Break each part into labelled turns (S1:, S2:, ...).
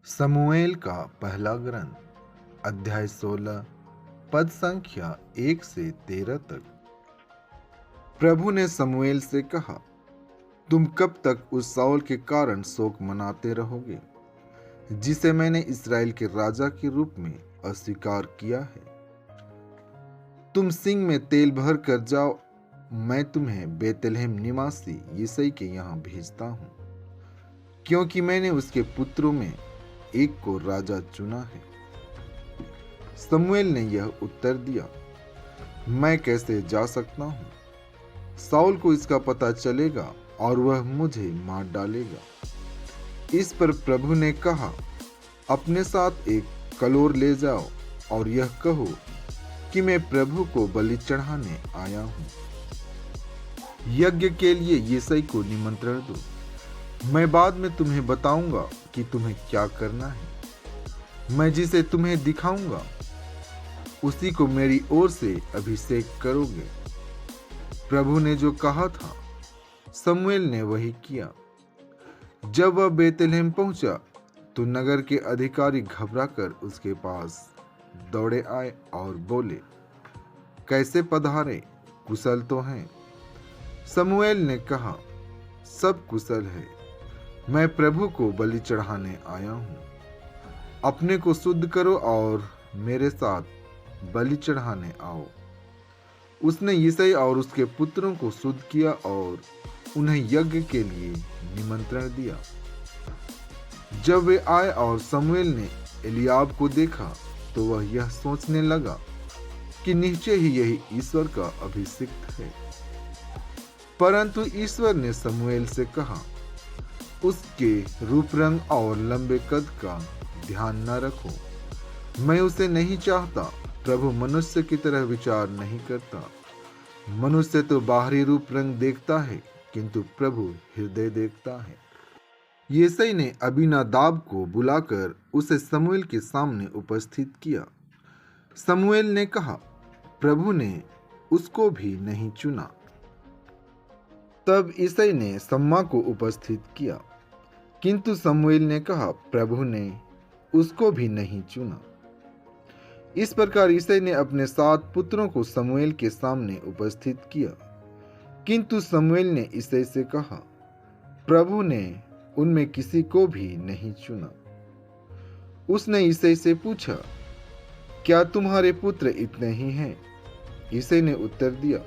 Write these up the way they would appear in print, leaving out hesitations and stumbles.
S1: समूएल का पहला ग्रंथ अध्याय 16 पद संख्या 1 से 13 तक। प्रभु ने समूएल से कहा, तुम कब तक उस शाऊल के कारण शोक मनाते रहोगे, जिसे मैंने इस्राएल के राजा के रूप में अस्वीकार किया है। तुम सिंह में तेल भर कर जाओ, मैं तुम्हें बेतलहम निवासी यिसै के यहाँ भेजता हूँ, क्योंकि मैंने उसके पुत्रों में एक को राजा चुना है। समूएल ने यह उत्तर दिया, मैं कैसे जा सकता हूँ? शाऊल को इसका पता चलेगा और वह मुझे मार डालेगा। इस पर प्रभु ने कहा, अपने साथ एक कलोर ले जाओ और यह कहो कि मैं प्रभु को बलि चढ़ाने आया हूँ। यज्ञ के लिए यिसै को निमंत्रण दो। मैं बाद में तुम्हें बताऊंगा कि तुम्हें क्या करना है। मैं जिसे तुम्हें दिखाऊंगा उसी को मेरी ओर से अभिषेक करोगे। प्रभु ने जो कहा था, समूएल ने वही किया। जब वह बेतलहम पहुंचा तो नगर के अधिकारी घबराकर उसके पास दौड़े आए और बोले, कैसे पधारे, कुशल तो हैं? समूएल ने कहा, सब कुशल है। मैं प्रभु को बलि चढ़ाने आया हूँ। अपने को शुद्ध करो और मेरे साथ बलि चढ़ाने आओ। उसने यिसै और उसके पुत्रों को शुद्ध किया और उन्हें यज्ञ के लिए निमंत्रण दिया। जब वे आए और समूएल ने एलियाब को देखा तो वह यह सोचने लगा कि निश्चय ही यही ईश्वर का अभिषिक्त है। परंतु ईश्वर ने समूएल से कहा, उसके रूप रंग और लंबे कद का ध्यान न रखो। मैं उसे नहीं चाहता। प्रभु मनुष्य की तरह विचार नहीं करता। मनुष्य तो बाहरी रूप रंग देखता है, किंतु प्रभु हृदय देखता है। यिसै ने अबीनादाब को बुलाकर उसे समूएल के सामने उपस्थित किया। समूएल ने कहा, प्रभु ने उसको भी नहीं चुना। तब यिसै ने शम्मा को उपस्थित किया, किंतु समूएल ने कहा, प्रभु ने उसको भी नहीं चुना। इस प्रकार यिसै ने अपने 7 पुत्रों को समूएल के सामने उपस्थित किया, किंतु समूएल ने यिसै से कहा, प्रभु ने उनमें किसी को भी नहीं चुना। उसने यिसै से पूछा, क्या तुम्हारे पुत्र इतने ही हैं? यिसै ने उत्तर दिया,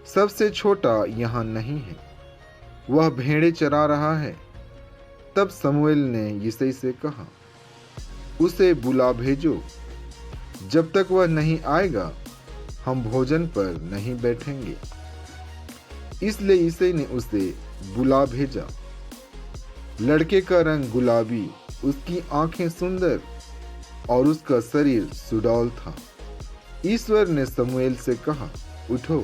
S1: सबसे छोटा यहाँ नहीं है, वह भेड़ें चरा रहा है। तब समूएल ने यिसै से कहा, उसे बुला भेजो। जब तक वह नहीं आएगा हम भोजन पर नहीं बैठेंगे। इसलिए यिसै ने उसे बुला भेजा। लड़के का रंग गुलाबी, उसकी आंखें सुंदर और उसका शरीर सुडौल था। ईश्वर ने समूएल से कहा, उठो,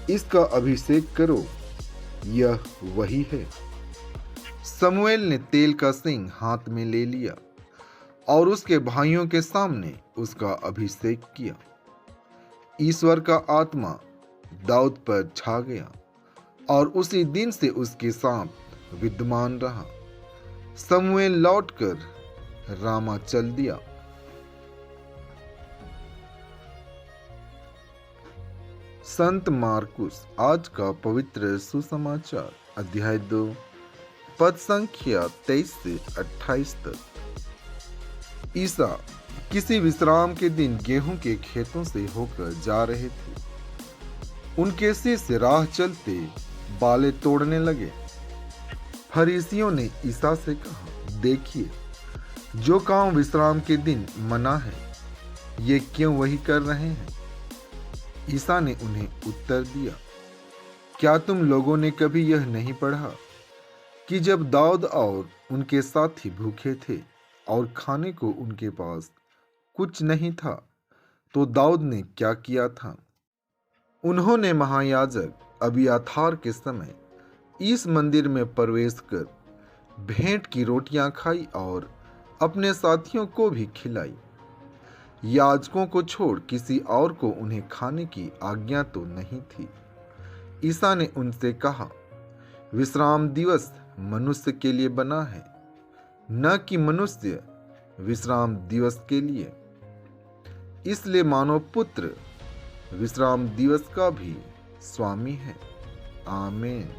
S1: इसका अभिषेक करो, यह वही है। समूएल ने तेल का सिंग हाथ में ले लिया और उसके भाइयों के सामने उसका अभिषेक किया। ईश्वर का आत्मा दाऊद पर छा गया और उसी दिन से उसके साथ विद्यमान रहा। समूएल लौटकर रामा चल दिया। संत मार्कुस आज का पवित्र सुसमाचार अध्याय 2 पद संख्या 23 से 28 तक। ईसा किसी विश्राम के दिन गेहूं के खेतों से होकर जा रहे थे। उनके सिर से राह चलते बालें तोड़ने लगे। फरीसियों ने ईसा से कहा, देखिए, जो काम विश्राम के दिन मना है, ये क्यों वही कर रहे हैं? ईसा ने उन्हें उत्तर दिया, क्या तुम लोगों ने कभी यह नहीं पढ़ा कि जब दाऊद और उनके साथी भूखे थे और खाने को उनके पास कुछ नहीं था, तो दाऊद ने क्या किया था? उन्होंने महायाजक अबियाथार के समय इस मंदिर में प्रवेश कर भेंट की रोटियां खाई और अपने साथियों को भी खिलाई। याजकों को छोड़ किसी और को उन्हें खाने की आज्ञा तो नहीं थी। ईसा ने उनसे कहा, विश्राम दिवस मनुष्य के लिए बना है, न कि मनुष्य विश्राम दिवस के लिए। इसलिए मानव पुत्र विश्राम दिवस का भी स्वामी है। आमीन।